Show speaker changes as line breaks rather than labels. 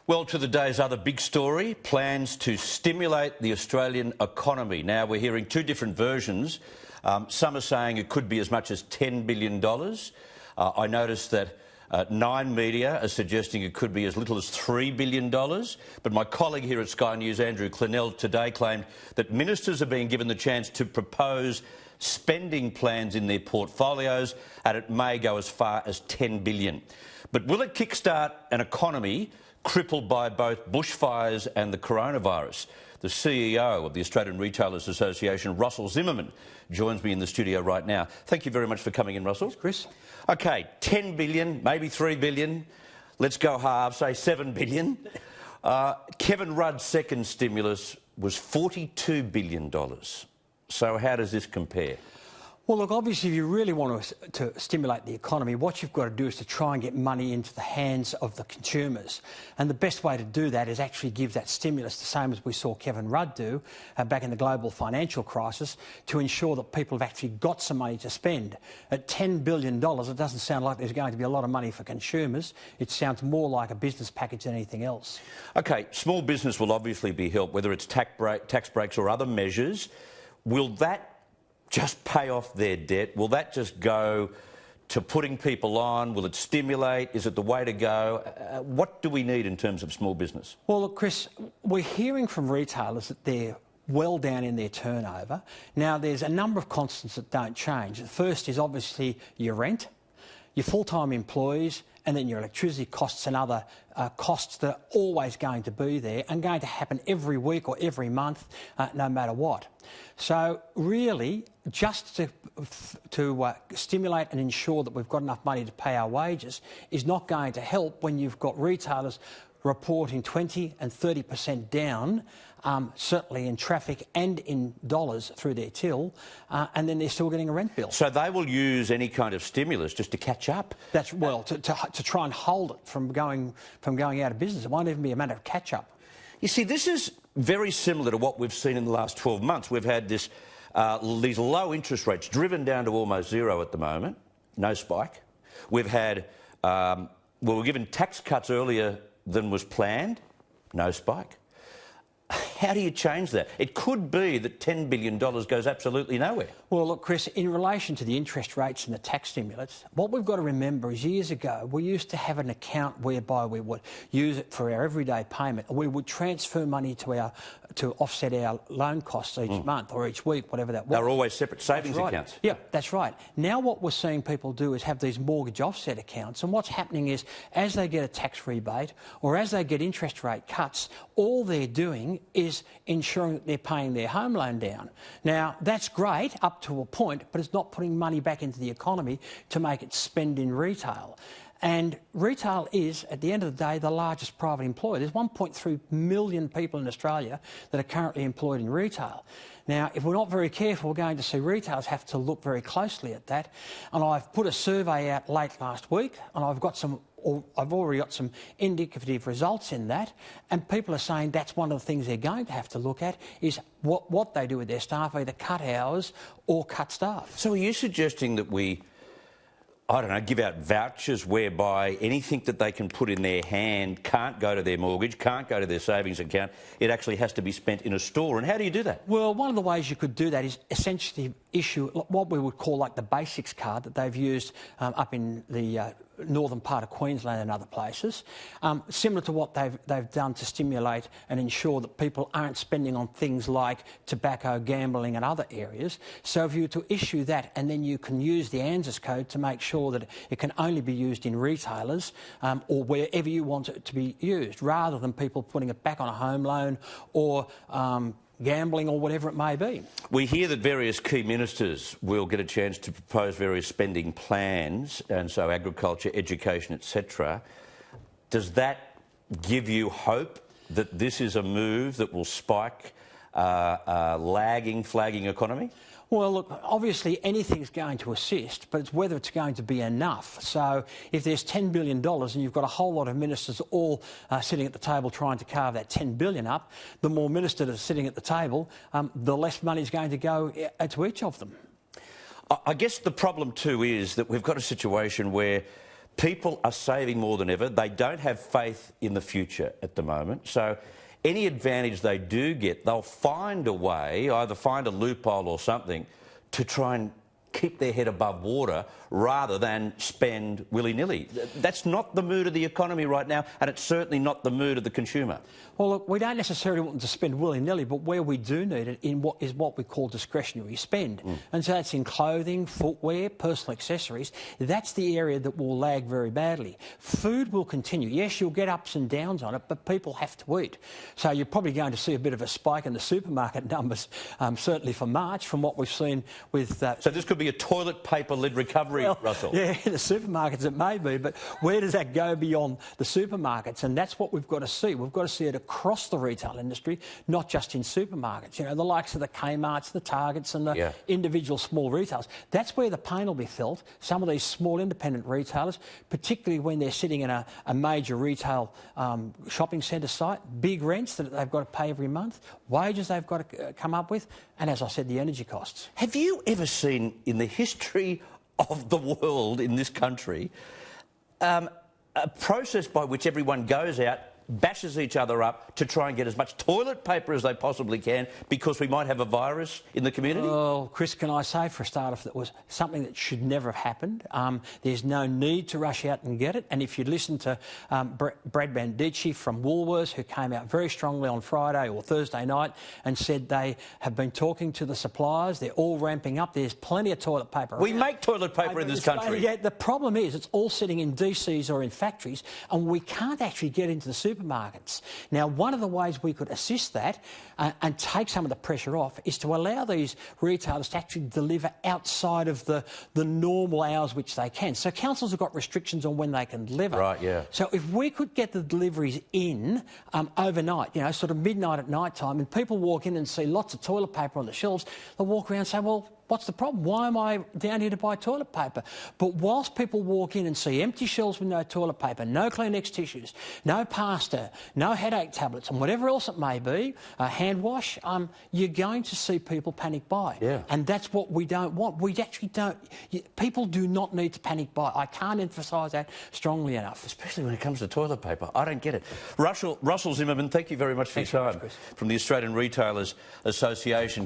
Well, to the day's other big story, plans to stimulate the Australian economy. Now, we're hearing two different versions. Some are saying it could be as much as $10 billion. I noticed that Nine Media are suggesting it could be as little as $3 billion. But my colleague here at Sky News, Andrew Clennell, today claimed that ministers are being given the chance to propose spending plans in their portfolios, and it may go as far as $10 billion. But will it kickstart an economy crippled by both bushfires and the coronavirus? The CEO of the Australian Retailers Association, Russell Zimmerman, joins me in the studio right now. Thank you very much for coming in, Russell.
Thanks, Chris.
OK, 10 billion, maybe 3 billion. Let's go half, say 7 billion. Kevin Rudd's second stimulus was $42 billion. So how does this compare?
Well, look, obviously, if you really want to stimulate the economy, what you've got to do is to try and get money into the hands of the consumers. And the best way to do that is actually give that stimulus, the same as we saw Kevin Rudd do back in the global financial crisis, to ensure that people have actually got some money to spend. At $10 billion, it doesn't sound like there's going to be a lot of money for consumers. It sounds more like a business package than anything else. OK, small business will obviously be helped, whether it's tax breaks or other measures. Will that just pay off their debt? Will that just go to putting people on? Will it stimulate? Is it the way to go? What do we need in terms of small business? Well, look, Chris, we're hearing from retailers that they're well down in their turnover. Now, there's a number of constants that don't change. The first is obviously your rent, your full-time employees, and then your electricity costs and other costs that are always going to be there and going to happen every week or every month, no matter what. So really, just to stimulate and ensure that we've got enough money to pay our wages is not going to help when you've got retailers reporting 20 and 30% down, certainly in traffic and in dollars through their till, and then they're still getting a rent bill.
So they will use any kind of stimulus just to catch up?
That's, well, to try and hold it from going out of business. It won't even be a matter of catch-up.
You see, this is very similar to what we've seen in the last 12 months. We've had this, these low interest rates driven down to almost zero at the moment, no spike. We've had, we were given tax cuts earlier than was planned, no spike. How do you change that? It could be that $10 billion goes absolutely nowhere.
Well, look, Chris, in relation to the interest rates and the tax stimulus, what we've got to remember is years ago we used to have an account whereby we would use it for our everyday payment. We would transfer money to offset our loan costs each month or each week, whatever that was.
They're always separate savings accounts.
Yeah, that's right. Now what we're seeing people do is have these mortgage offset accounts, and what's happening is as they get a tax rebate or as they get interest rate cuts, all they're doing is ensuring that they're paying their home loan down. Now, that's great up to a point, but it's not putting money back into the economy to make it spend in retail. And retail is, at the end of the day, the largest private employer. There's 1.3 million people in Australia that are currently employed in retail. Now, if we're not very careful, we're going to see retailers have to look very closely at that. And I've put a survey out late last week, and I've already got some indicative results in that, and people are saying that's one of the things they're going to have to look at is what they do with their staff, either cut hours or cut staff.
So are you suggesting that we, I don't know, give out vouchers whereby anything that they can put in their hand can't go to their mortgage, can't go to their savings account, it actually has to be spent in a store? And how do you do that?
Well, one of the ways you could do that is essentially issue what we would call like the basics card that they've used up in the northern part of Queensland and other places, similar to what they've done to stimulate and ensure that people aren't spending on things like tobacco, gambling and other areas. So if you were to issue that, and then you can use the ANZUS code to make sure that it can only be used in retailers or wherever you want it to be used, rather than people putting it back on a home loan or gambling or whatever it may be.
We hear that various key ministers will get a chance to propose various spending plans, and so agriculture, education, etc. Does that give you hope that this is a move that will spike a flagging economy?
Well, look, obviously anything's going to assist, but it's whether it's going to be enough. So if there's $10 billion and you've got a whole lot of ministers all sitting at the table trying to carve that $10 billion up, the more ministers are sitting at the table, the less money is going to go to each of them.
I guess the problem too is that we've got a situation where People are saving more than ever. They don't have faith in the future at the moment. So any advantage they do get, they'll find a way, either find a loophole or something, to try and keep their head above water rather than spend willy-nilly. That's not the mood of the economy right now, and it's certainly not the mood of the consumer.
Well, look, we don't necessarily want them to spend willy-nilly, but where we do need it is what we call discretionary spend. And so that's in clothing, footwear, personal accessories. That's the area that will lag very badly. Food will continue. Yes, you'll get ups and downs on it, but people have to eat. So you're probably going to see a bit of a spike in the supermarket numbers, certainly for March, from what we've seen with...
So this could be a toilet paper-led recovery, Russell?
Yeah, the supermarkets it may be, but where does that go beyond the supermarkets? And that's what we've got to see. We've got to see it across the retail industry, not just in supermarkets. You know, the likes of the Kmarts, the Targets and the individual small retailers. That's where the pain will be felt. Some of these small independent retailers, particularly when they're sitting in a major retail shopping centre site, big rents that they've got to pay every month, wages they've got to come up with, and as I said, the energy costs.
Have you ever seen in the history of the world in this country a process by which everyone goes out, bashes each other up to try and get as much toilet paper as they possibly can because we might have a virus in the community?
Well, Chris, can I say for a start off that was something that should never have happened. There's no need to rush out and get it. And if you listen to Brad Bandici from Woolworths, who came out very strongly on Friday or Thursday night and said they have been talking to the suppliers, they're all ramping up, there's plenty of toilet paper.
We make toilet paper in this country.
Yeah, the problem is it's all sitting in DCs or in factories and we can't actually get into the supermarkets. Now, one of the ways we could assist that and take some of the pressure off is to allow these retailers to actually deliver outside of the normal hours which they can. So councils have got restrictions on when they can deliver.
Right, yeah.
So if we could get the deliveries in overnight, you know, sort of midnight at night time, and people walk in and see lots of toilet paper on the shelves, they'll walk around and say, well, what's the problem? Why am I down here to buy toilet paper? But whilst people walk in and see empty shelves with no toilet paper, no Kleenex tissues, no pasta, no headache tablets and whatever else it may be, hand wash, you're going to see people panic buy.
Yeah.
And that's what we don't want. We actually don't... People do not need to panic buy. I can't emphasise that strongly enough.
Especially when it comes to toilet paper. I don't get it. Russell Zimmerman, thank you very much for your time. From the Australian Retailers Association.